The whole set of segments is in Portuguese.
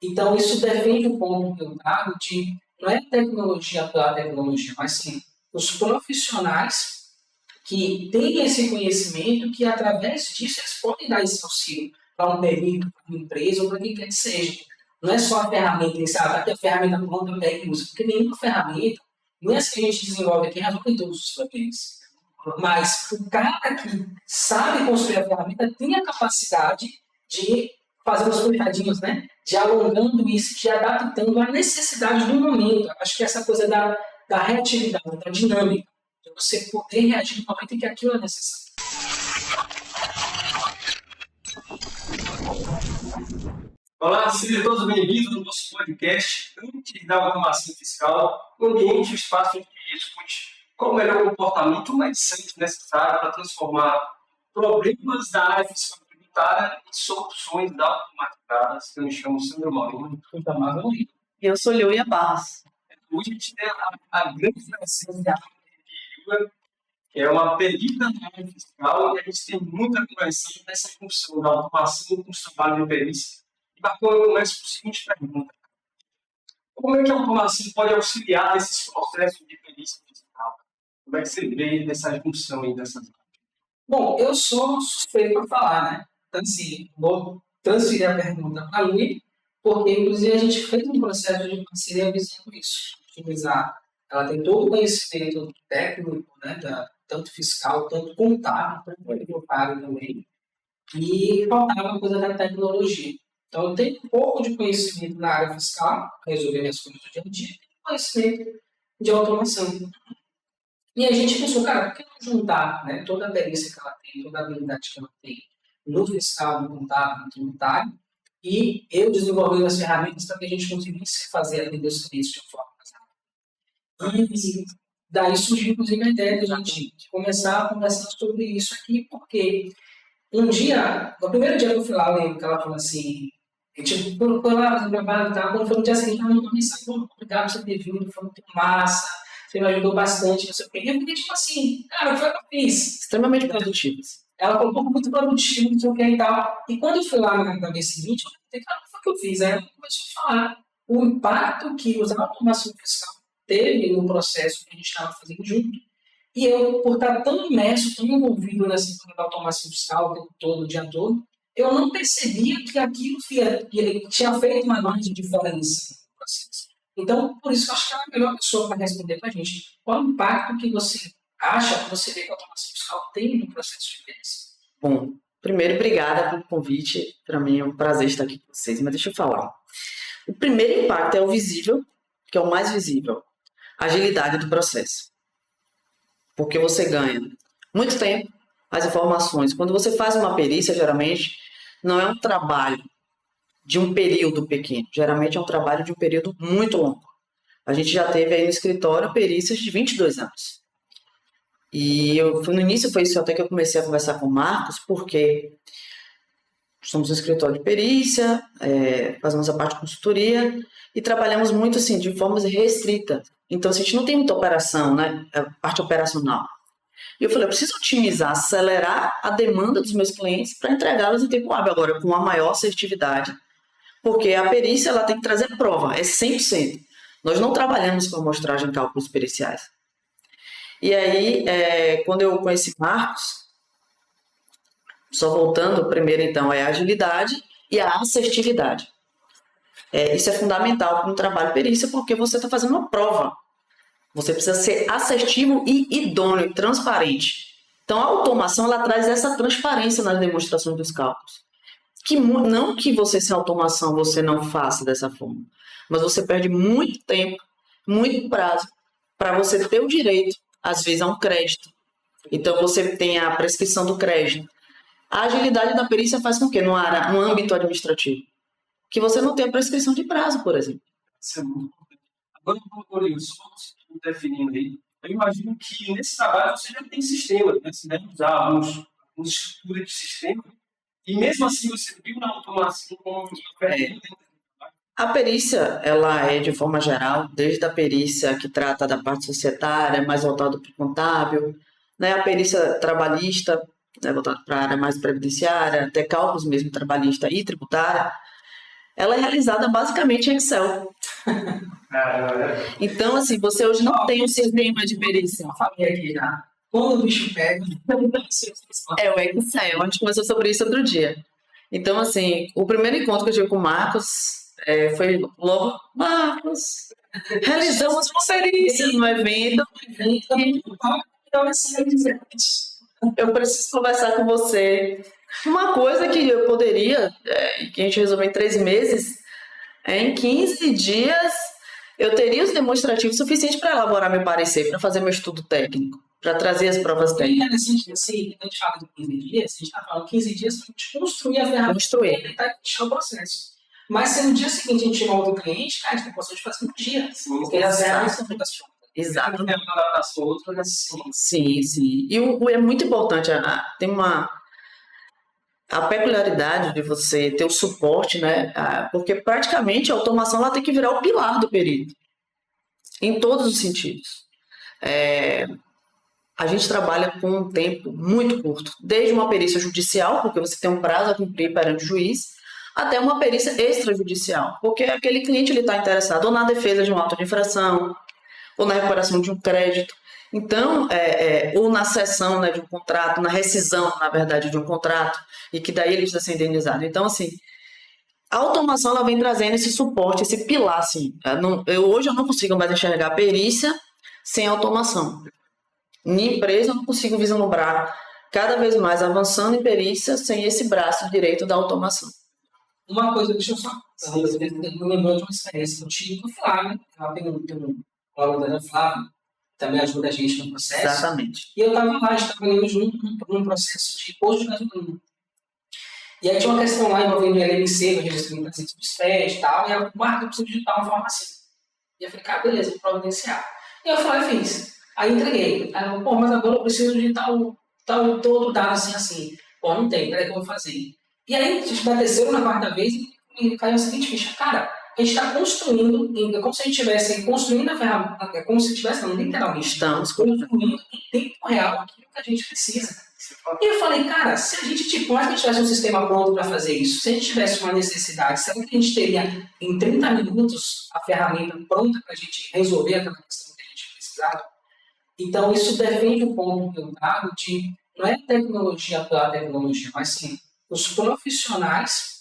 Então, isso defende o ponto que eu trago de não é tecnologia pela tecnologia, mas sim os profissionais que têm esse conhecimento que, através disso, eles podem dar esse auxílio para um perito, para uma empresa ou para quem quer que seja. Não é só a ferramenta em si, aqui a ferramenta pronta eu pego e uso, porque nenhuma ferramenta, nem as que a gente desenvolve aqui, resolve todos os problemas. Mas o cara que sabe construir a ferramenta tem a capacidade de fazer os puxadinhos, né? De alongando isso, de adaptando à necessidade do momento. Acho que essa coisa da reatividade, da dinâmica, de você poder reagir no momento em que aquilo é necessário. Olá, sejam todos bem-vindos ao nosso podcast Antes da Automação Fiscal, um ambiente e espaço onde a gente discute qual o melhor comportamento mais santo necessário para transformar problemas da área fiscal tributária em soluções automatizadas. Eu me chamo Sandro Maurinho. E eu sou Lúia Barros. Hoje a gente tem a grande presença da Lúia, que é uma perita na área fiscal, e a gente tem muita conversa nessa função da automação com o trabalho de perícia. E bacana, eu começo com a seguinte pergunta. Como é que a automação pode auxiliar nesses processos de perícia fiscal? Como é que você vê essa junção aí dessas áreas? Bom, eu sou suspeito para falar, né? Então, assim, vou transferir a pergunta para a Lui, porque, inclusive, a gente fez um processo de parceria visando isso. Utilizar, ela tem todo o conhecimento técnico, né? Tanto fiscal, tanto contábil, tanto tributário também, e faltava a coisa da tecnologia. Então, eu tenho um pouco de conhecimento na área fiscal, resolver minhas coisas do dia a dia, e conhecimento de automação. E a gente pensou, cara, por que não juntar, né, toda a perícia que ela tem, toda a habilidade que ela tem no fiscal, no contábil, no tributário, e eu desenvolvendo as ferramentas para que a gente conseguisse fazer atender os clientes de uma forma mais rápida. E daí surgiu, inclusive, a ideia de a gente começar a conversar sobre isso aqui, porque um dia, no primeiro dia que eu fui lá, eu lembro que ela falou assim, a gente colocou lá, no trabalho e tal, quando foi no dia seguinte, ela mandou mensagem, obrigado por você ter vindo, foi muito massa, você me ajudou bastante, não sei o quê. E eu fiquei tipo assim, cara, o que foi que eu fiz? Extremamente produtivos. Ela colocou muito produtivo, não sei o que e tal. E quando eu fui lá na vez seguinte, eu falei, cara, o que foi que eu fiz? Aí ela começou a falar o impacto que usar a automação fiscal teve no processo que a gente estava fazendo junto. E eu, por estar tão imerso, tão envolvido nessa coisa da automação fiscal o tempo todo, o dia todo, eu não percebia que aquilo tinha feito uma grande diferença no processo. Então, por isso que eu acho que ela é a melhor pessoa para responder para a gente. Qual o impacto que você acha, que você vê que a automação fiscal tem no processo de perícia? Bom, primeiro, obrigada pelo convite. Para mim é um prazer estar aqui com vocês, mas deixa eu falar. O primeiro impacto é o visível, que é o mais visível. A agilidade do processo. Porque você ganha muito tempo, as informações. Quando você faz uma perícia, geralmente, não é um trabalho de um período pequeno. Geralmente é um trabalho de um período muito longo. A gente já teve aí no escritório perícias de 22 anos. E no início foi isso até que eu comecei a conversar com o Marcos, porque somos um escritório de perícia, fazemos a parte de consultoria e trabalhamos muito assim, de forma restrita. Então, a gente não tem muita operação, né? A parte operacional. E eu falei, eu preciso otimizar, acelerar a demanda dos meus clientes para entregá-las em tempo hábil, agora com a maior assertividade. Porque a perícia ela tem que trazer prova, é 100%. Nós não trabalhamos com amostragem em cálculos periciais. E aí, quando eu conheci Marcos, só voltando, primeiro então é a agilidade e a assertividade. Isso é fundamental para um trabalho perícia, porque você está fazendo uma prova. Você precisa ser assertivo e idôneo, transparente. Então, a automação ela traz essa transparência nas demonstrações dos cálculos. Não que você, sem automação, você não faça dessa forma, mas você perde muito tempo, muito prazo, para você ter o direito, às vezes, a um crédito. Então, você tem a prescrição do crédito. A agilidade da perícia faz com que, no âmbito administrativo, que você não tenha prescrição de prazo, por exemplo. Isso é muito importante. Agora, eu só definindo aí, eu imagino que nesse trabalho você já tem sistema, né? Você deve usar algumas estruturas de sistema, e mesmo assim você viu na automação como A perícia, ela é de forma geral, desde a perícia que trata da parte societária, mais voltada para o contábil, né? A perícia trabalhista, voltada para a área mais previdenciária, até cálculos mesmo trabalhista e tributária, ela é realizada basicamente em Excel. Então, assim, você hoje não tem um sistema de perícia. Eu falei aqui já. Quando o bicho pega, É o Excel. A gente conversou sobre isso outro dia. Então, assim, o primeiro encontro que eu tive com o Marcos foi logo, Marcos, realizamos uma perícia no evento. Eu preciso conversar com você. Uma coisa que eu poderia, que a gente resolveu em 3 meses, em 15 dias eu teria os demonstrativos suficientes para elaborar meu parecer, para fazer meu estudo técnico, para trazer as provas é técnicas. interessante assim, a gente fala de 15 dias, a gente está falando 15 dias para a gente construir a ferramenta Construir. e fechar o processo. Mas se no dia seguinte a gente tiver outro cliente, cara, a gente tem possibilidade de fazer um dia. Porque as ferramentas são todas prontas. Exato. Tem uma adaptação, outra necessidade. Sim, sim. E é muito importante, tem a peculiaridade de você ter o suporte, né? Porque praticamente a automação ela tem que virar o pilar do perito, em todos os sentidos. A gente trabalha com um tempo muito curto, desde uma perícia judicial, porque você tem um prazo a cumprir perante o juiz, até uma perícia extrajudicial, porque aquele cliente está interessado ou na defesa de um auto de infração, ou na recuperação de um crédito. Então, ou na cessão, né, de um contrato, na rescisão, na verdade, de um contrato, e que daí ele precisa ser indenizado. Então, assim, a automação ela vem trazendo esse suporte, esse pilar. Assim. Hoje eu não consigo mais enxergar a perícia sem automação. Minha empresa eu não consigo vislumbrar cada vez mais avançando em perícia sem esse braço direito da automação. Uma coisa, deixa eu só. Eu lembrou de uma experiência que eu tive com o Flávio. Tem um aluno da Flávio, também ajuda a gente no processo. Exatamente. E eu estava lá, a gente estava trabalhando junto num processo de posto de gasolina. E aí tinha uma questão lá envolvendo o LMC, o registro de empresas do SPED e tal, e eu, Marco, eu preciso digitar uma informação. E eu falei, cara, beleza, vou providenciar. E eu falei, fiz. Aí entreguei. Aí eu, mas agora eu preciso digitar todo o dado assim. Não tem, peraí que eu vou fazer. E aí, na terceira ou na quarta vez, me caiu a seguinte ficha. Cara, a gente está construindo, é como se a gente estivesse construindo a ferramenta, é como se estivesse, literalmente, estamos construindo em tempo real aquilo que a gente precisa. E eu falei, cara, se a gente, mais que a gente tivesse um sistema pronto para fazer isso, se a gente tivesse uma necessidade, será que a gente teria em 30 minutos a ferramenta pronta para a gente resolver aquela questão que a gente precisava? Então, isso defende o ponto que eu trago de, não é tecnologia pela tecnologia, mas sim os profissionais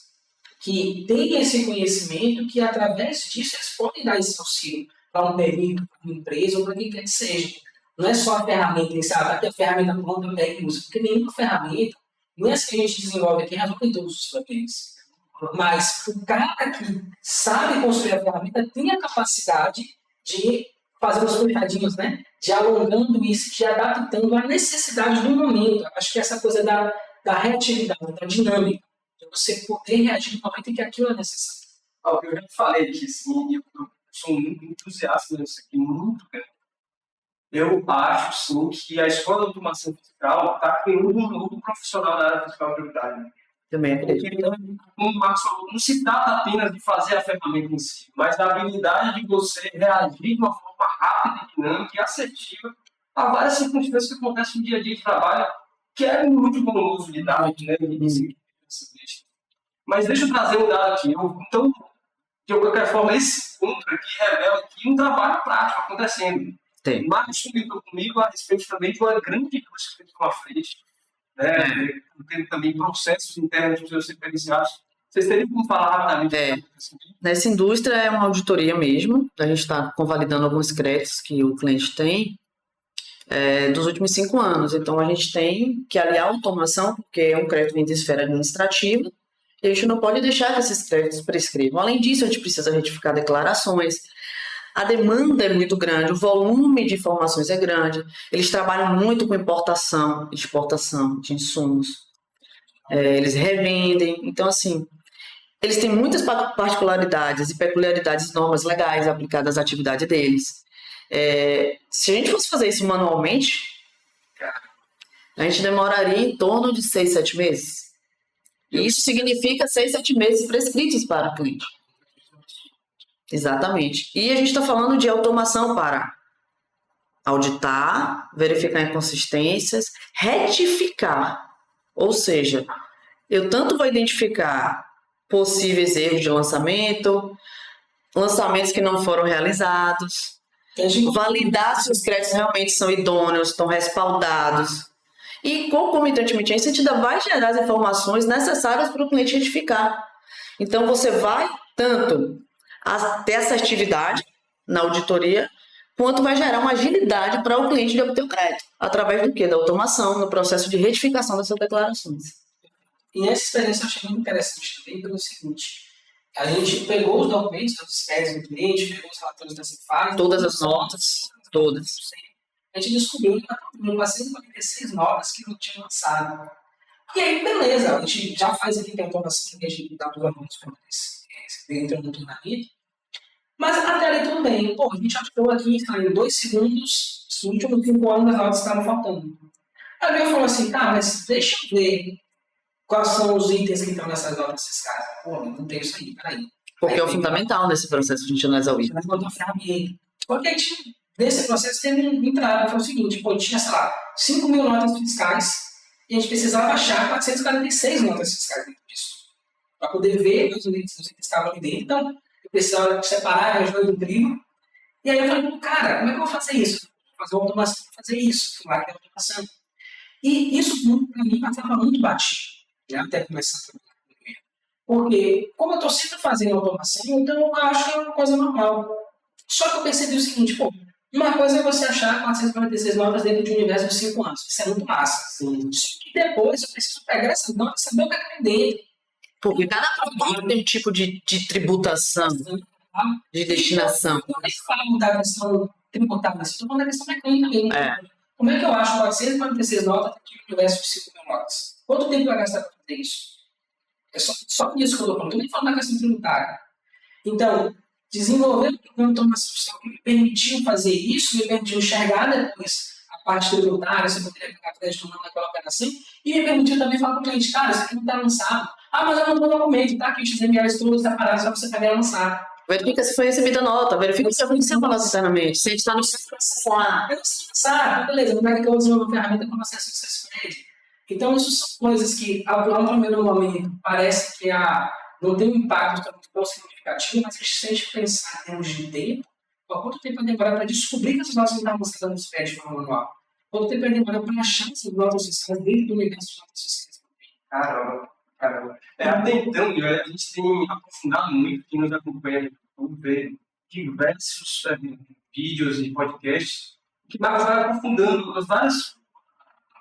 que têm esse conhecimento, que através disso eles podem dar esse auxílio para um perito, para uma empresa ou para quem quer que seja. Não é só a ferramenta em si, aqui a ferramenta pronta pega e usa, porque nenhuma ferramenta, não é essa que a gente desenvolve aqui, resolve todos os problemas. Mas o cara que sabe construir a ferramenta tem a capacidade de fazer os puxadinhos, né? De alongando isso, de adaptando à necessidade do momento. Acho que essa coisa da reatividade, da dinâmica, de você poder reagir no momento em que aquilo é necessário. Eu já falei aqui, assim, eu sou muito entusiasta disso aqui, muito grande. Eu acho, sim, que a Escola de Automação Fiscal está criando um novo profissional na área fiscal tributária. Também acredito. Porque, como o Marcos falou, não se trata apenas de fazer a ferramenta em si, mas da habilidade de você reagir de uma forma rápida, dinâmica e assertiva a várias circunstâncias que acontecem no dia a dia de trabalho, que é muito volumoso de dados, né? Mas deixa eu trazer um dado aqui. Então, de qualquer forma, esse ponto aqui revela que um trabalho prático acontecendo. Tem. Marcos comentou comigo a respeito também de uma grande indústria que tem uma frente, né? Tem também processos internos dos seus sequenciados. Vocês teriam como falar rapidamente? Nessa indústria é uma auditoria mesmo. A gente está convalidando alguns créditos que o cliente tem dos últimos 5 anos. Então, a gente tem que aliar a automação, porque um crédito vem de esfera administrativa, e a gente não pode deixar que esses créditos prescrevam. Além disso, a gente precisa retificar declarações. A demanda é muito grande, o volume de informações é grande. Eles trabalham muito com importação e exportação de insumos. Eles revendem. Então, assim, eles têm muitas particularidades e peculiaridades, normas legais aplicadas à atividade deles. Se a gente fosse fazer isso manualmente, a gente demoraria em torno de 6, 7 meses. E isso significa 6, 7 meses prescritos para o cliente. Exatamente. E a gente está falando de automação para auditar, verificar inconsistências, retificar. Ou seja, eu tanto vou identificar possíveis erros de lançamento, lançamentos que não foram realizados, validar se os créditos realmente são idôneos, estão respaldados. E, concomitantemente a isso, a gente ainda vai gerar as informações necessárias para o cliente identificar. Então, você vai tanto ter assertividade na auditoria, quanto vai gerar uma agilidade para o cliente de obter o crédito. Através do quê? Da automação, no processo de retificação dessas declarações. E essa experiência eu achei muito interessante também pelo seguinte: a gente pegou os documentos, os créditos do cliente, pegou os relatórios da Cefaz, Todas as notas, todas. A gente descobriu que tinha 446 notas que não tinham lançado. E aí, beleza, a gente já faz aqui a automação que a gente dá para os alunos para eles entram no treinamento. Mas até ali tudo bem. Pô, a gente achou aqui em 2 segundos, os últimos 5 anos as notas estavam faltando. Aí eu falou assim, tá, mas deixa eu ver quais são os itens que estão nessas notas fiscais. Pô, não tem isso aí, peraí. Porque é o fundamental nesse processo a gente analisar o item. Nós botamos a ferramenta. Porque a gente, nesse processo, teve um entrave, que foi o seguinte, pô, tinha, sei lá, 5 mil notas fiscais e a gente precisava achar 446 notas fiscais dentro disso. Para poder ver os itens que estavam ali dentro. Então, eu precisava separar as joias do trigo. E aí eu falei, cara, como é que eu vou fazer isso? Vou fazer uma automação para fazer isso. Fui lá que é automação. E isso, para mim, passava muito batido, né? Até começar a trabalhar com ele. Porque, como eu estou sempre fazendo automação, então eu acho que é uma coisa normal. Só que eu percebi o seguinte, pô, uma coisa é você achar 446 notas dentro de um universo de 5 anos. Isso é muito massa. Sim. Só que depois eu preciso pegar essas notas e saber o que é dentro. Porque cada produto tem um tipo de tributação, de destinação. Quando eu falo da questão tributária, estou falando da questão mecânica também. Como é que eu acho 446 notas dentro de um universo de 5 mil notas? Quanto tempo vai gastar para fazer isso? É só isso que eu estou falando. Estou nem falando da questão tributária. Então, desenvolver uma automação fiscal que me permitiu fazer isso, me permitiu enxergar depois a parte tributária, se eu poderia pegar crédito ou não naquela operação, e me permitiu também falar para o cliente, cara, isso aqui não está lançado. Ah, mas eu não dou documento, tá? Que os XMLs todos separados só para você pegar e lançar. Verifica se foi recebida a nota, verifica se aconteceu com a nota internamente, se a gente está no processo lá. Eu não sei lançar, beleza, não vai que eu use uma ferramenta para acesso ao sucesso rate. Então, isso são coisas que, ao primeiro momento, parece que não tem um impacto tão significativo, mas se a gente pensar em termos de tempo, quanto tempo vai demorar para descobrir que essas notas não estavam buscando nos pés de forma manual? Quanto tempo vai demorar para achar essas notas fiscais dentro do universo de notas fiscais? Caramba. Até então, a gente tem aprofundado muito, quem nos acompanha no YouTube, ver diversos vídeos e podcasts que vai aprofundando as várias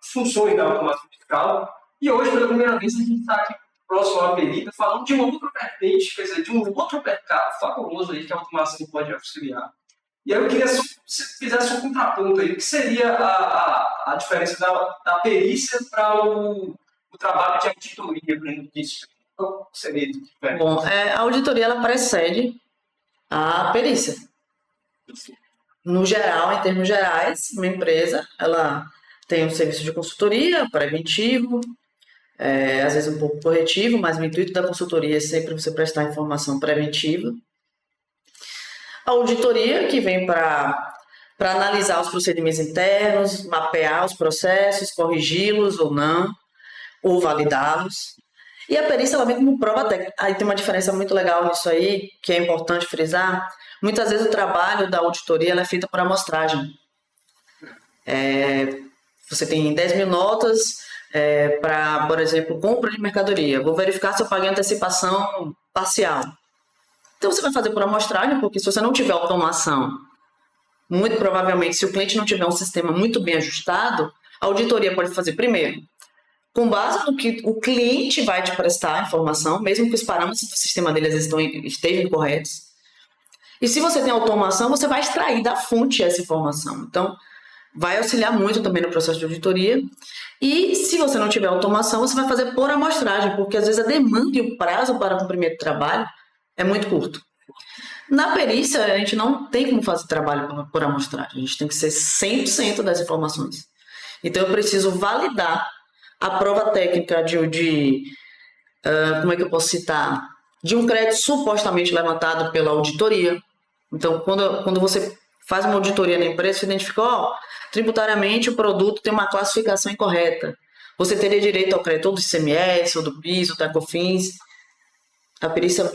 funções da automação fiscal. E hoje, pela primeira vez, a gente está aqui próximo à Perita, falando de uma outra vertente, quer dizer, de um outro mercado fabuloso aí que a automação pode auxiliar. E aí eu queria só que você fizesse um contraponto aí, o que seria a diferença da perícia para o trabalho de auditoria, por exemplo, disso? Qual seria diferente? Bom, a auditoria ela precede a perícia. No geral, em termos gerais, uma empresa ela tem um serviço de consultoria preventivo, às vezes um pouco corretivo, mas o intuito da consultoria é sempre você prestar informação preventiva. A auditoria, que vem para analisar os procedimentos internos, mapear os processos, corrigi-los ou não, ou validá-los. E a perícia ela vem como prova técnica. Aí tem uma diferença muito legal nisso aí, que é importante frisar. Muitas vezes o trabalho da auditoria ela é feita por amostragem. Você tem 10 mil notas para, por exemplo, compra de mercadoria. Vou verificar se eu paguei antecipação parcial. Então você vai fazer por amostragem, porque se você não tiver automação, muito provavelmente, se o cliente não tiver um sistema muito bem ajustado, a auditoria pode fazer primeiro, com base no que o cliente vai te prestar a informação, mesmo que os parâmetros do sistema dele estejam incorretos. E se você tem automação, você vai extrair da fonte essa informação. Então, vai auxiliar muito também no processo de auditoria. E se você não tiver automação, você vai fazer por amostragem, porque às vezes a demanda e o prazo para cumprimento do trabalho é muito curto. Na perícia, a gente não tem como fazer trabalho por amostragem. A gente tem que ser 100% das informações. Então, eu preciso validar a prova técnica como é que eu posso citar? De um crédito supostamente levantado pela auditoria. Então, quando você faz uma auditoria na empresa, você identifica, tributariamente o produto tem uma classificação incorreta. Você teria direito ao crédito ou do ICMS, ou do PIS, ou da COFINS. A perícia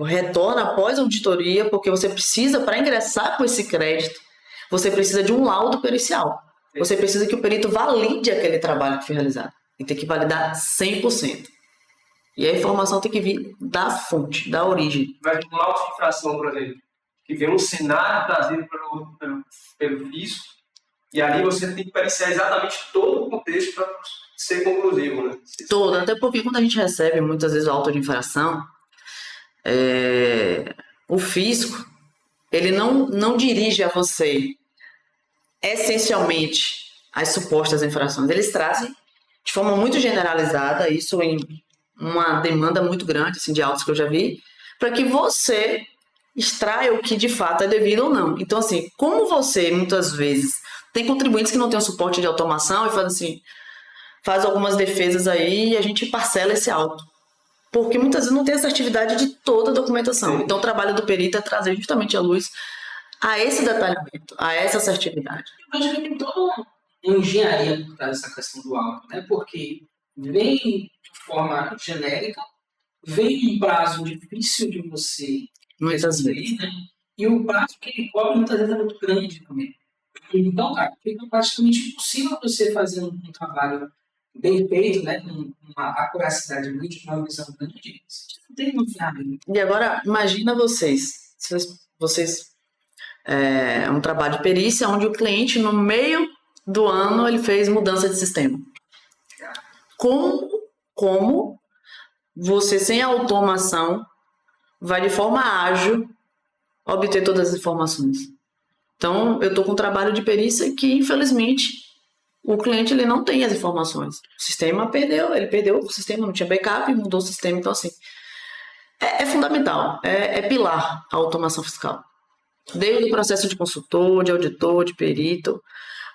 retorna após a auditoria, porque você precisa, para ingressar com esse crédito, você precisa de um laudo pericial. Você precisa que o perito valide aquele trabalho que foi realizado. E tem que validar 100%. E a informação tem que vir da fonte, da origem. Mas um auto de infração, por exemplo, que vem um cenário trazido pelo fisco, e ali você tem que periciar exatamente todo o contexto para ser conclusivo, né? Todo, até porque quando a gente recebe muitas vezes o auto de infração, o fisco, ele não dirige a você essencialmente as supostas infrações. Eles trazem de forma muito generalizada, isso em uma demanda muito grande assim, de autos que eu já vi, para que você extraia o que de fato é devido ou não. Então, assim, como você, muitas vezes, tem contribuintes que não têm o suporte de automação e faz algumas defesas aí e a gente parcela esse auto. Porque muitas vezes não tem assertividade de toda a documentação. Sim. Então, o trabalho do perito é trazer justamente a luz a esse detalhamento, a essa assertividade. Eu acho que tem toda uma engenharia por trás dessa questão do auto, né? Porque vem de forma genérica, vem um prazo difícil de você muitas vezes, né? E o prazo que ele cobra muitas vezes é muito grande também. Então, cara, fica praticamente impossível você fazer um trabalho bem feito, né? Com uma acuracidade muito, uma visão grande. Você não tem uma ferramenta. E agora, imagina vocês é um trabalho de perícia onde o cliente, no meio do ano, ele fez mudança de sistema. Como você, sem automação, vai de forma ágil obter todas as informações? Então, eu estou com um trabalho de perícia que, infelizmente, o cliente ele não tem as informações. O sistema ele perdeu o sistema, não tinha backup, mudou o sistema. Então, assim, é fundamental, é pilar a automação fiscal. Desde o processo de consultor, de auditor, de perito,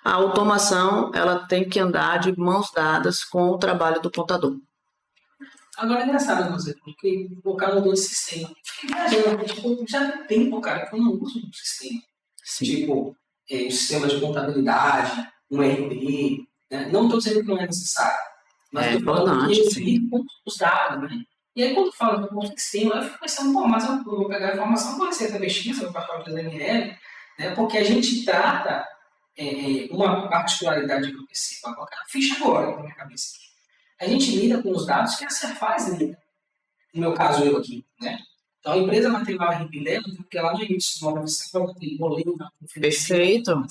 a automação ela tem que andar de mãos dadas com o trabalho do contador. Agora é engraçado, você, porque o cara mudou de sistema. Fiquei imaginando, tipo, já tem tempo, cara, que eu não uso um sistema. Sim. Tipo, um sistema de contabilidade, um ERP, né? Não estou dizendo que não é necessário, mas é importante, sim. Com os dados, né? E aí, quando fala de um sistema, eu fico pensando, pô, mas eu vou pegar a informação com a Receita BX, eu vou passar para o DML, né? Porque a gente trata uma particularidade que eu percebo agora, a ficha agora na minha cabeça. A gente lida com os dados que a Serfaz lida. No meu caso, eu aqui, né? Então, a empresa material RP dela, porque ela não emite nova, você coloca aquele boleto. Perfeito.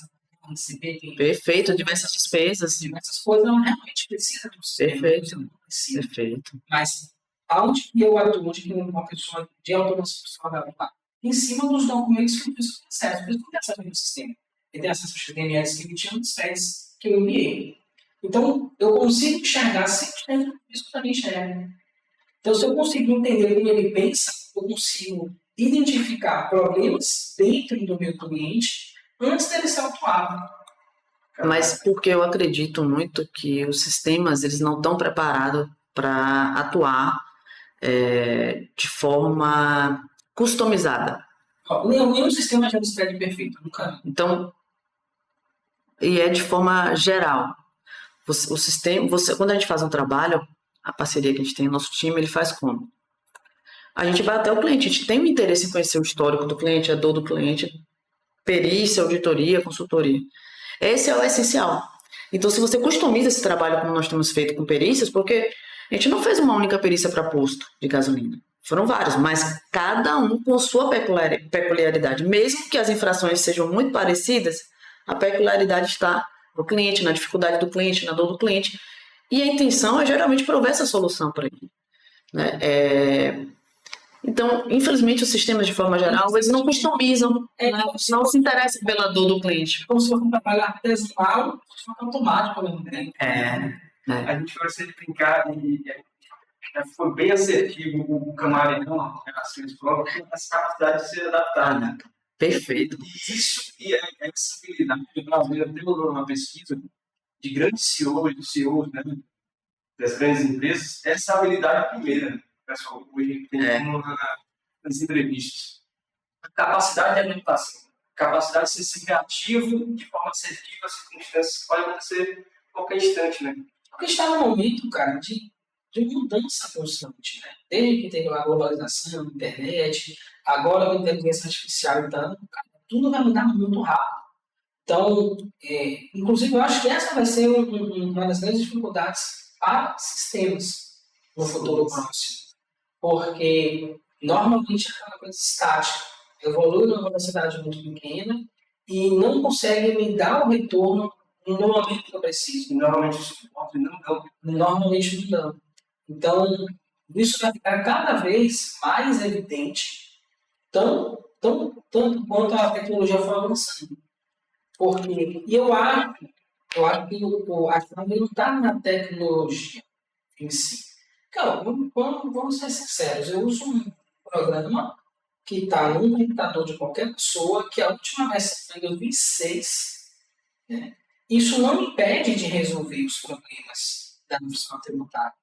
Perfeito, diversas despesas. Diversas coisas, ela realmente precisa do sistema. Perfeito. Mas, aonde eu atuo, onde que uma pessoa de automação fiscal vai atuar? Em cima dos documentos que eu fiz acesso. Porque eu não tenho acesso ao sistema. Ele tem acesso aos HTMLs que emitiam nos tags que eu enviei. Então, eu consigo enxergar 100% disso que também enxerga. Então, se eu conseguir entender como ele pensa, eu consigo identificar problemas dentro do meu cliente antes dele ser autuado. Mas porque eu acredito muito que os sistemas eles não estão preparados para atuar de forma customizada. Nenhum sistema já nos pede perfeito, nunca. Então, e é de forma geral. O sistema, quando a gente faz um trabalho, a parceria que a gente tem no nosso time, ele faz como? A gente vai até o cliente, a gente tem um interesse em conhecer o histórico do cliente, a dor do cliente, perícia, auditoria, consultoria. Esse é o essencial. Então, se você customiza esse trabalho como nós temos feito com perícias, porque a gente não fez uma única perícia para posto de gasolina. Foram vários, mas cada um com sua peculiaridade. Mesmo que as infrações sejam muito parecidas, a peculiaridade está no cliente, na dificuldade do cliente, na dor do cliente. E a intenção é geralmente prover essa solução para ele. Né? Então, infelizmente, os sistemas, de forma geral, eles não customizam, não se interessam pela dor do cliente. Como se fosse um trabalho artesanal, só que automático ao mesmo tempo. A gente gosta de brincar e foi bem assertivo o Camarinão, a relação de prova, com essa capacidade de se adaptar. Né? Perfeito. E isso e essa habilidade, o Brasil até usou uma pesquisa de grandes CEOs, dos CEOs, né, das grandes empresas, essa habilidade primeira, pessoal, hoje tem nas entrevistas. A capacidade de adaptação, capacidade de ser criativo de forma assertiva, as circunstâncias podem acontecer a qualquer instante, né? Porque está no momento, cara, de de mudança constante, né? Desde que teve a globalização, a internet, agora com a inteligência artificial, então, cara, tudo vai mudar muito rápido. Então, inclusive, eu acho que essa vai ser uma das grandes dificuldades para sistemas no futuro próximo. Porque, normalmente, é aquela coisa estática evolui numa velocidade muito pequena e não consegue me dar o retorno no momento que eu preciso. Normalmente o suporte não dá. Normalmente não dá. Então, isso vai ficar cada vez mais evidente, tanto quanto a tecnologia for avançando. Porque, e eu acho que a chave não está na tecnologia em si. Cara, vamos ser sinceros, eu uso um programa que está num computador de qualquer pessoa, que a última versão foi em 2006. Né? Isso não me impede de resolver os problemas da fiscal tributária.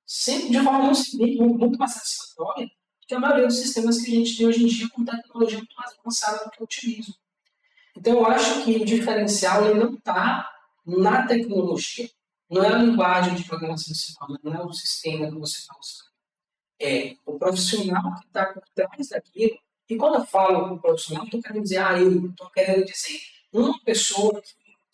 Sempre de forma muito mais satisfatória que a maioria dos sistemas que a gente tem hoje em dia com tecnologia muito mais avançada do que eu utilizo. Então, eu acho que o diferencial ele não está na tecnologia. Não é a linguagem de programação que você fala, não é o sistema que você está usando. É o profissional que está por trás daquilo. E quando eu falo com o profissional, não estou querendo dizer, eu estou querendo dizer uma pessoa que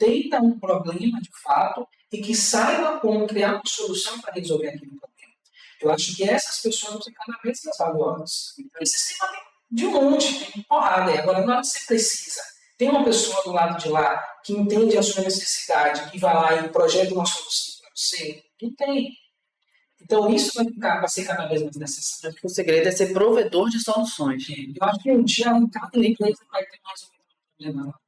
entenda um problema de fato e que saiba como criar uma solução para resolver aquele problema. Eu acho que essas pessoas vão ser cada vez mais valiosas. Esse sistema tem de um monte, tem porrada. Agora, na hora que você precisa, tem uma pessoa do lado de lá que entende a sua necessidade, que vai lá e projeta uma solução para você, não tem. Então, isso vai ser cada vez mais necessário. Acho que o segredo é ser provedor de soluções. Eu acho que um dia cada empresa vai ter mais um problema.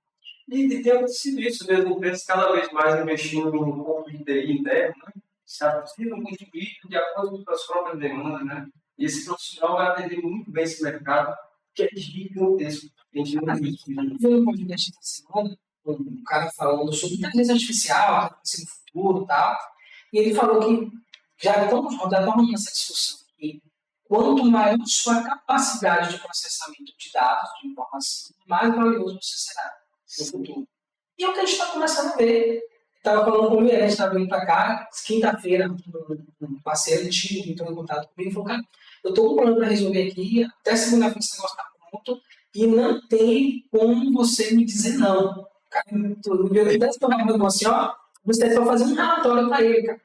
E tem acontecido isso, né? As empresas cada vez mais investindo em um pouco de TI interno, né? Se aproximam muito disso de acordo com as próprias demandas, né? E esse profissional vai atender muito bem esse mercado, que é gigantesco. A gente não tem isso. Eu vi um podcast essa semana, um cara falando sobre inteligência artificial, no futuro e tal, e ele falou que já estamos rodando nessa discussão que quanto maior sua capacidade de processamento de dados, de informação, mais valioso você será no futuro. E é o que a gente está começando a ver. Estava falando com o Miguel, a gente estava vindo para cá, quinta-feira, um parceiro antigo entrou em contato comigo e falou, cara, eu estou com um problema para resolver aqui, até segunda-feira esse negócio está pronto, e não tem como você me dizer não. Cara, eu desse para assim, você vai fazer um relatório para ele, cara.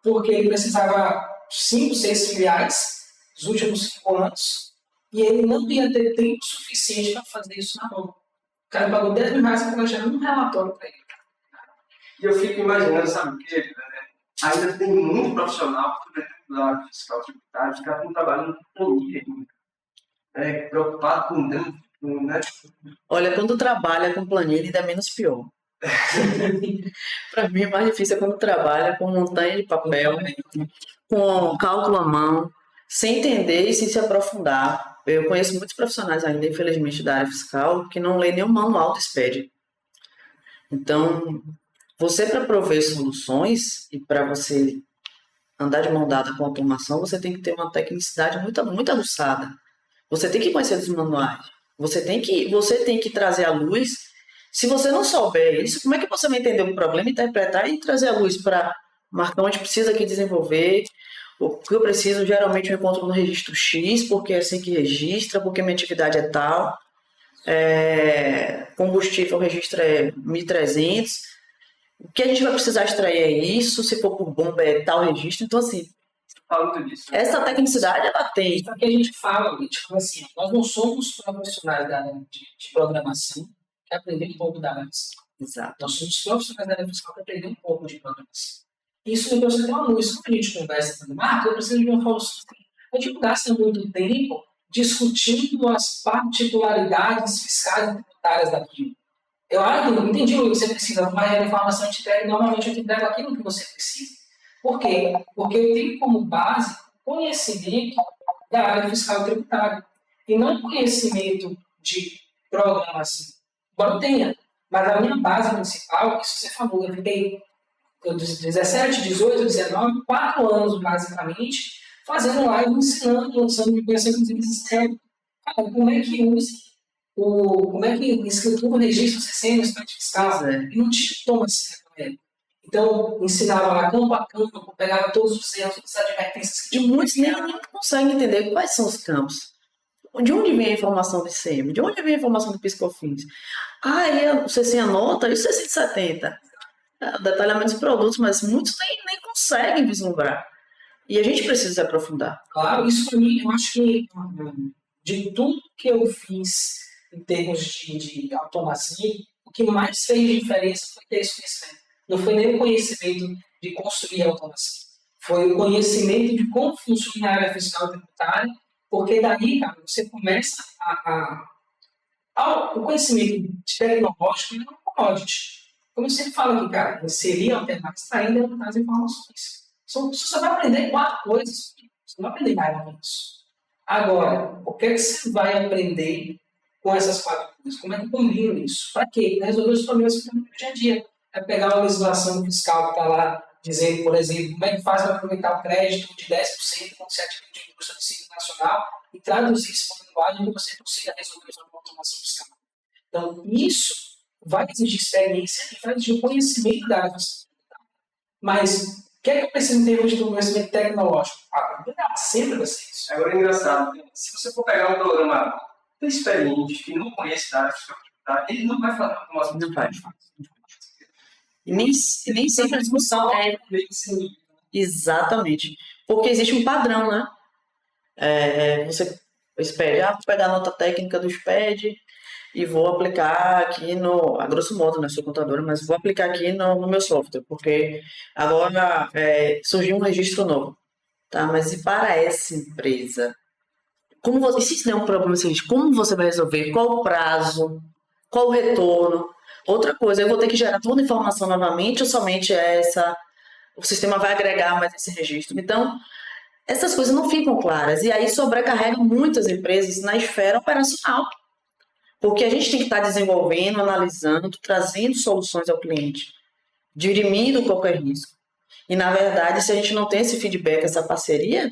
Porque ele precisava 5, 6 filiais nos últimos 5 anos e ele não ia ter tempo suficiente para fazer isso na mão. O cara pagou 10 mil reais para gerar um relatório para ele. E eu fico imaginando, sabe o quê? Ainda tem muito profissional, sobretudo lá fiscal tributário, os caras estão trabalhando com planilha ainda. Preocupado com dano, né? Olha, quando trabalha com planilha, ainda é menos pior. Para mim, é mais difícil quando trabalha com montanha de papel, com cálculo à mão, sem entender e sem se aprofundar. Eu conheço muitos profissionais ainda, infelizmente, da área fiscal, que não lê nenhum manual do SPED. Então, você, para prover soluções e para você andar de mão dada com a automação, você tem que ter uma tecnicidade muito, muito aguçada. Você tem que conhecer os manuais. Você tem que trazer à luz. Se você não souber isso, como é que você vai entender o problema, interpretar e trazer à luz para marcar onde precisa aqui desenvolver? O que eu preciso, geralmente eu encontro no registro X, porque é assim que registra, porque minha atividade é tal. Combustível, o registro é 1.300. O que a gente vai precisar extrair é isso, se for por bomba é tal registro. Então, assim, essa tecnicidade ela tem. Isso que a gente fala assim, nós não somos profissionais da área de programação que aprendem um pouco da área fiscal. Exato. Nós somos profissionais da área fiscal que aprendem um pouco de programação. Isso me trouxe até uma luz. Quando a gente conversa com o Marco, eu preciso de uma solução. A gente não gasta muito tempo discutindo as particularidades fiscais e tributárias daquilo. Eu entendi o que você precisa, mas a informação te entrega, normalmente eu te entrego aquilo que você precisa. Por quê? Porque eu tenho como base conhecimento da área fiscal e tributária. E não conhecimento de programação. Embora eu tenha. Mas a minha base principal, isso você falou, eu fiquei 17, 18, 19, 4 anos basicamente, fazendo live, ensinando, lançando de conhecer inclusive como é que usa, como é que escritura, registro, CCN, no estado fiscal. E não tinha toma certo. Então, ensinava lá campo a campo, pegava todos os erros, todas as advertências que E muitos nem conseguem entender quais são os campos. De onde vem a informação do ICM? De onde vem a informação do PiscoFins? Ah, e o CC anota, e o 670? Detalhamento dos produtos, mas muitos nem conseguem vislumbrar. E a gente precisa se aprofundar. Claro, isso para mim, eu acho que de tudo que eu fiz em termos de automação, o que mais fez diferença foi ter esse conhecimento. Não foi nem o conhecimento de construir a automação. Foi o conhecimento de como funciona a área fiscal e tributária, porque daí, cara, você começa o conhecimento tecnológico é um commodity. Como eu sempre falo aqui, cara, inserir, alternar, extrair e levantar as informações. Você só vai aprender 4 coisas. Você não vai aprender mais do que isso. Agora, o que é que você vai aprender com essas 4 coisas? Como é que eu combino isso? Para quê? Para resolver os problemas que tem no dia a dia. É pegar uma legislação fiscal que está lá dizendo, por exemplo, como é que faz para aproveitar o crédito de 10% quando você adquire de indústria do Simples Nacional e traduzir isso para uma linguagem que você consiga resolver uma automação fiscal. Então, isso vai exigir experiência e vai exigir conhecimento da área fiscal. Mas o que é que eu preciso ter de conhecimento tecnológico? Sempre vai ser isso. Agora é engraçado, se você for pegar um programa experiente, que não conhece da área fiscal, ele não vai falar com nós. Não vai. E nem sempre a discussão é... Exatamente. Porque existe um padrão, né? Você SPED, vou pegar a nota técnica do SPED e vou aplicar aqui a grosso modo, né, sou contadora, mas vou aplicar aqui no meu software, porque agora surgiu um registro novo, tá? Mas e para essa empresa? E se der um problema seguinte, como você vai resolver? Qual o prazo? Qual o retorno? Outra coisa, eu vou ter que gerar toda a informação novamente ou somente essa? O sistema vai agregar mais esse registro? Então, essas coisas não ficam claras e aí sobrecarrega muitas empresas na esfera operacional. Porque a gente tem que estar desenvolvendo, analisando, trazendo soluções ao cliente, dirimindo qualquer risco. E, na verdade, se a gente não tem esse feedback, essa parceria,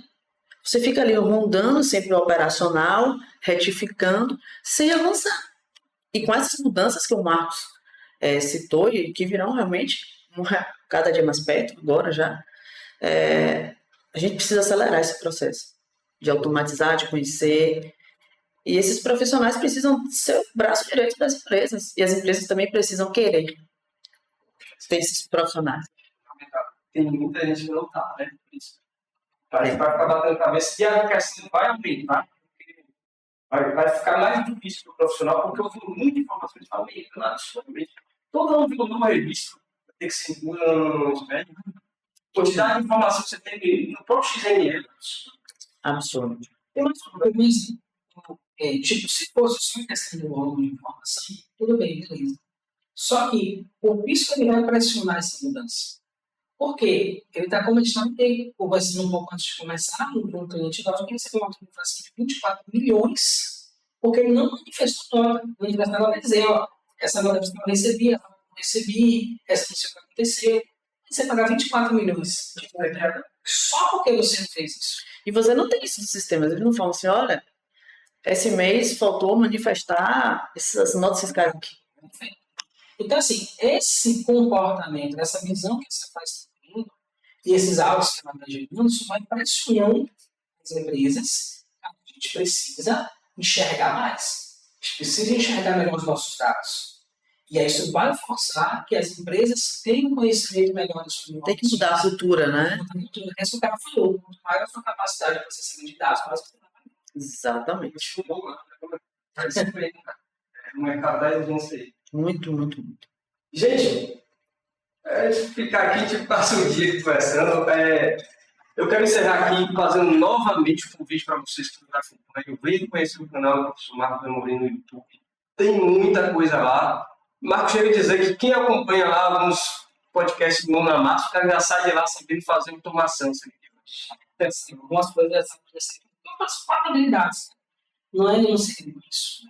você fica ali rondando sempre o operacional, retificando, sem avançar. E com essas mudanças que o Marcos citou e que virão realmente cada dia mais perto, agora já, a gente precisa acelerar esse processo de automatizar, de conhecer. E esses profissionais precisam ser o braço direito das empresas. E as empresas também precisam querer ter esses profissionais. Tem muita gente que não está, né? Por isso. Vai ficar batendo cabeça e a questão vai aumentar. Vai ficar mais difícil para o profissional, porque o volume de informações está aumentando absurdamente. Todo ano viu uma revista, tem que ser um espelho. Quantidade de informação que você tem no próprio XML. Absurdo. Tem mais uma coisa. Se fosse só questão do volume de informação, tudo bem, beleza. Só que o PISCO ele vai pressionar essa mudança. Por quê? Ele está começando a conversando um pouco antes de começar, um cliente nosso que recebeu uma inflação de 24 milhões, porque ele não manifestou nota. O manifestador vai dizer, essa nota eu recebi, essa não recebi, essa não sei o que aconteceu. Você pagar 24 milhões de só porque você não fez isso. E você não tem isso no sistema. Eles não falam assim, olha, esse mês faltou manifestar essas notas fiscais aqui. Então, assim, esse comportamento, essa visão que você faz e esses autos que ela está gerando, isso vai pressionando as empresas. A gente precisa enxergar mais. A gente precisa enxergar melhor os nossos dados. E aí isso vai forçar que as empresas tenham um conhecimento melhor do seu negócio. Tem que mudar a cultura, né? É isso que o cara falou. Quanto maior a sua capacidade de processamento de dados, mais você tem. Exatamente. O mercado da urgência aí. Muito, muito, muito. Gente, ficar aqui, tipo, passa um dia conversando. Eu quero encerrar aqui fazendo novamente um convite para vocês que estão acompanhando. Venham conhecer o canal do professor Marcos Amorim no YouTube. Tem muita coisa lá. Marcos chega a dizer que quem acompanha lá alguns podcasts do Mão na Massa, o cara já sai de lá sabendo fazer automação. Algumas coisas as 4 habilidades. Não é nenhum segredo isso.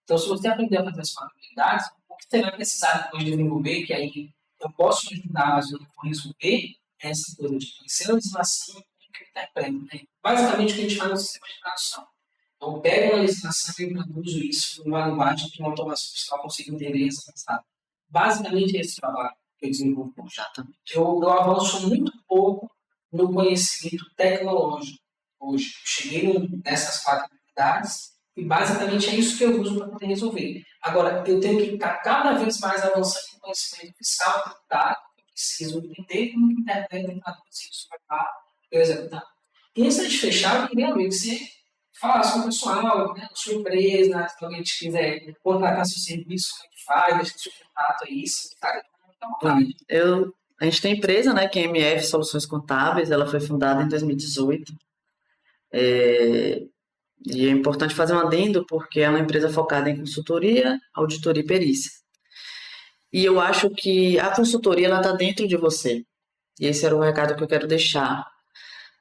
Então, se você aprender a fazer as 4 habilidades, o que você vai precisar depois de desenvolver, que aí eu posso te ajudar, mas eu não vou resolver, é essa coisa de conhecer a legislação e que interpreta. Né? Basicamente, o que a gente faz no sistema de tradução. Então, pega uma legislação e traduzo isso numa linguagem que uma automação fiscal consiga entender essa passada. Basicamente, é esse trabalho. que eu desenvolvo. Exatamente. Eu avanço muito pouco no conhecimento tecnológico hoje. Eu cheguei nessas 4 habilidades e basicamente é isso que eu uso para poder resolver. Agora, eu tenho que estar cada vez mais avançando em conhecimento fiscal, tributário, eu preciso entender como que interpreta e traduz isso para eu executar. E antes de fechar, eu queria ver que você falasse com o pessoal, né, sua empresa, se alguém te quiser contratar seu serviço, como é que faz, deixa seu contato aí, se tá, à vontade. A gente tem empresa, né, que é MF Soluções Contábeis, ela foi fundada em 2018. E é importante fazer um adendo porque é uma empresa focada em consultoria, auditoria e perícia. E eu acho que a consultoria está dentro de você. E esse era o recado que eu quero deixar.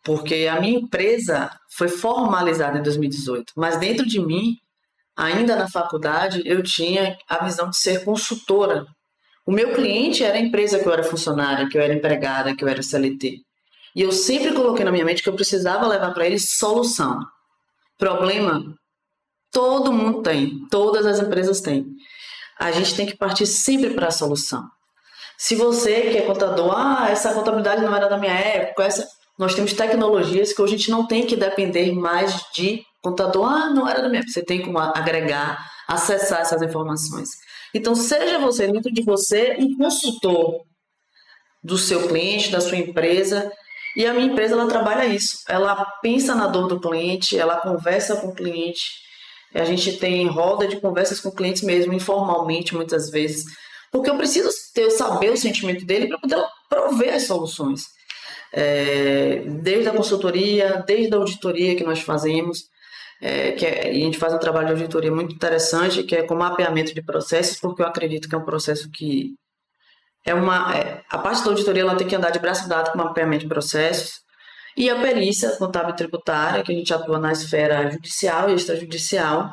Porque a minha empresa foi formalizada em 2018, mas dentro de mim, ainda na faculdade, eu tinha a visão de ser consultora. O meu cliente era a empresa que eu era funcionária, que eu era empregada, que eu era CLT. E eu sempre coloquei na minha mente que eu precisava levar para eles solução. Problema, todo mundo tem, todas as empresas têm. A gente tem que partir sempre para a solução. Se você que é contador, essa contabilidade não era da minha época, nós temos tecnologias que hoje a gente não tem que depender mais de contador, não era da minha época. Você tem como agregar, acessar essas informações. Então, seja você, dentro de você, um consultor do seu cliente, da sua empresa. E a minha empresa, ela trabalha isso. Ela pensa na dor do cliente, ela conversa com o cliente. A gente tem roda de conversas com clientes mesmo, informalmente, muitas vezes. Porque eu preciso saber o sentimento dele para poder prover as soluções. Desde a consultoria, desde a auditoria que nós fazemos, a gente faz um trabalho de auditoria muito interessante, que é com mapeamento de processos, porque eu acredito que é um processo que a parte da auditoria ela tem que andar de braço dado com mapeamento de processos, e a perícia contábil e tributária, que a gente atua na esfera judicial e extrajudicial,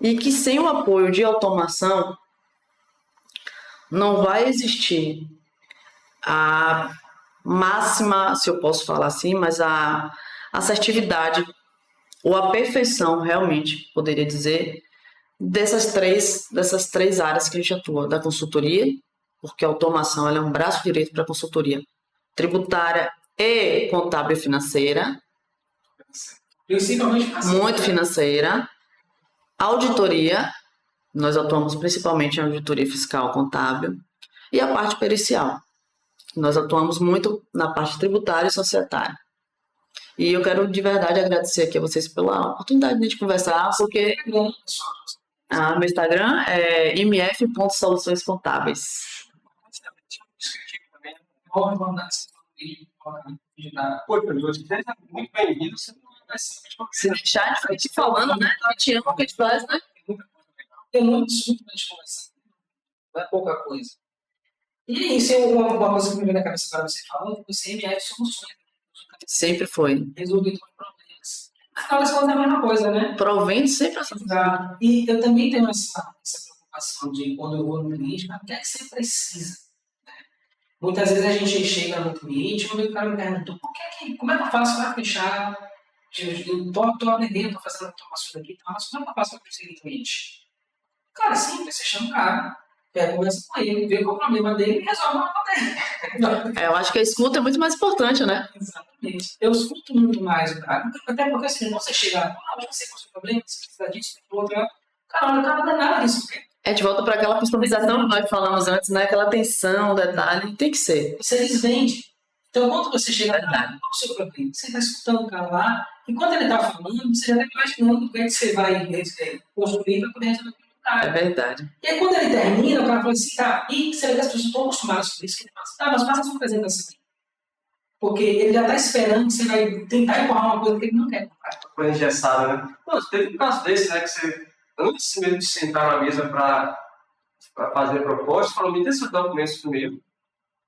e que sem o apoio de automação não vai existir a máxima, se eu posso falar assim, mas a assertividade ou a perfeição, realmente, poderia dizer, dessas três áreas que a gente atua, da consultoria, porque a automação ela é um braço direito para a consultoria tributária e contábil e financeira, Principalmente muito financeira, auditoria, nós atuamos principalmente em auditoria fiscal contábil, e a parte pericial. Nós atuamos muito na parte tributária e societária. E eu quero de verdade agradecer aqui a vocês pela oportunidade de a gente conversar, porque meu Instagram é mf.soluçõescontábeis. Pô, você seja muito bem-vindo. Você não vai ser Se deixar, a gente vai te falando, né? A gente ama o que a gente faz, né? Tem muito assunto pra gente conversar. Não é pouca coisa. E isso é uma coisa que me veio na cabeça agora você falando, que você MF soluções. Sempre foi. Resolver problemas. Afinal das contas é a mesma coisa, né? Provendo sempre essa Exato. E eu também tenho essa preocupação de quando eu vou no cliente, mas o que é que você precisa? Muitas vezes a gente chega no cliente e o cara me pergunta, como é que eu faço para fechar? Eu estou aprendendo, estou fazendo automação aqui, mas como é que eu faço para conseguir cliente? Cara, simples, você chama o cara, conversa com ele, vê qual é o problema dele e resolve o problema dele. Eu acho que a escuta é muito mais importante, né? Exatamente. Eu escuto muito mais o cara, até porque assim, você chega lá, hoje você tem o problema, você precisa disso, daquilo, outro, cara, o cara não dá nada disso, cara. A gente volta para aquela customização que nós falamos antes, né? Aquela atenção, detalhe, tem que ser. Você desvende. Então, quando você chega lá, qual é o seu problema? Você está escutando o cara lá, e quando ele está falando, você já está imaginando o que é que você vai construir para poder resolver o cara. É verdade. E aí, quando ele termina, o cara fala assim, tá, e você vê que as pessoas estão acostumadas com isso, que ele fala assim, tá, mas faça a sua apresentação. Porque ele já está esperando que você vai tentar empurrar uma coisa que ele não quer. coisa engessada, né? Não, teve um caso desse, né? Que você, antes mesmo de sentar na mesa para fazer a proposta, falou, me dê seus documentos primeiro.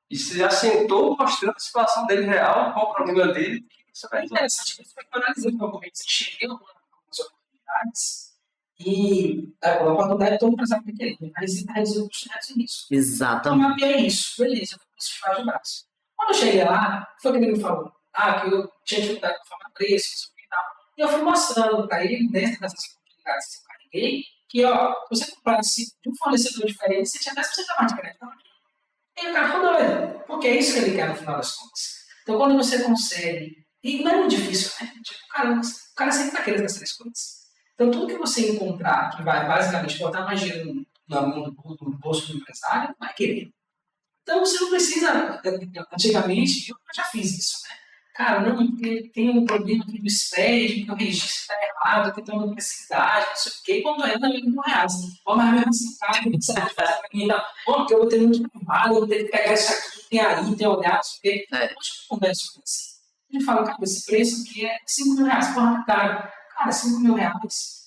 E você já sentou mostrando a situação dele real, qual o problema dele, você vai resolver. É interessante que foi analisando provavelmente você chega em algumas oportunidades e a oportunidade todo empresário vai querer, mas está reduzindo os nisso. Exatamente. Então, mapeei isso, beleza, isso faz de braço. Quando eu cheguei lá, foi que ele me falou, que eu tinha dificuldade com formar preço, isso e tal. E eu fui mostrando para ele, dentro dessas oportunidades que eu carreguei, que, se você comprasse de um fornecedor diferente, você tinha 10% a mais de crédito. E o cara ficou doido, porque é isso que ele quer no final das contas. Então, quando você consegue, e não é muito difícil, né? Tipo, o cara sempre vai querer as três coisas. Então, tudo que você encontrar que vai basicamente botar mais dinheiro no bolso do empresário, vai querer. Então, você não precisa, antigamente, eu já fiz isso, né? Cara, não, porque tem um problema aqui do SPED, que o registro está errado, que tem uma duplicidade, não sei o quê, quando é R$ 1.000. Ó, mas meu resultado, não sabe fazer pra mim, não. Ó, porque eu vou ter muito trabalho, eu vou ter que pegar isso aqui, tem aí, tem olhar, não sei o quê. Hoje eu converso com você. Ele fala, cara, esse preço aqui é R$ 5.000, porra, cara. Cara, R$ 5.000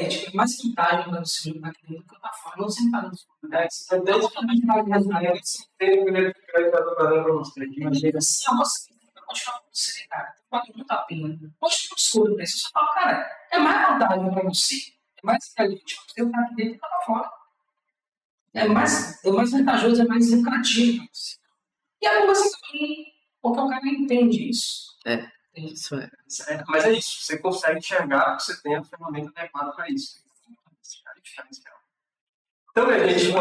tipo, mais vantagem para o seu aqui dentro do que eu tá fora. Não sempre pagando R$ 5.000. É 10% mais reais. Eu nem sei o primeiro que eu estou fazendo para você aqui, mas Mas assim, você vai continuar com você, cara. Vale muito a pena. Pode não descobrir o preço. Você fala, cara, é mais vantagem para você. É mais inteligente para você estar aqui dentro do que eu tá fora. É mais vantajoso, é mais lucrativo para você. E a conversa também, porque o cara não entende isso. Isso é. Mas é isso, você consegue enxergar que você tem a ferramenta adequada para isso. Então, gente,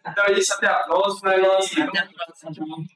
então é isso, até a próxima. Até a próxima.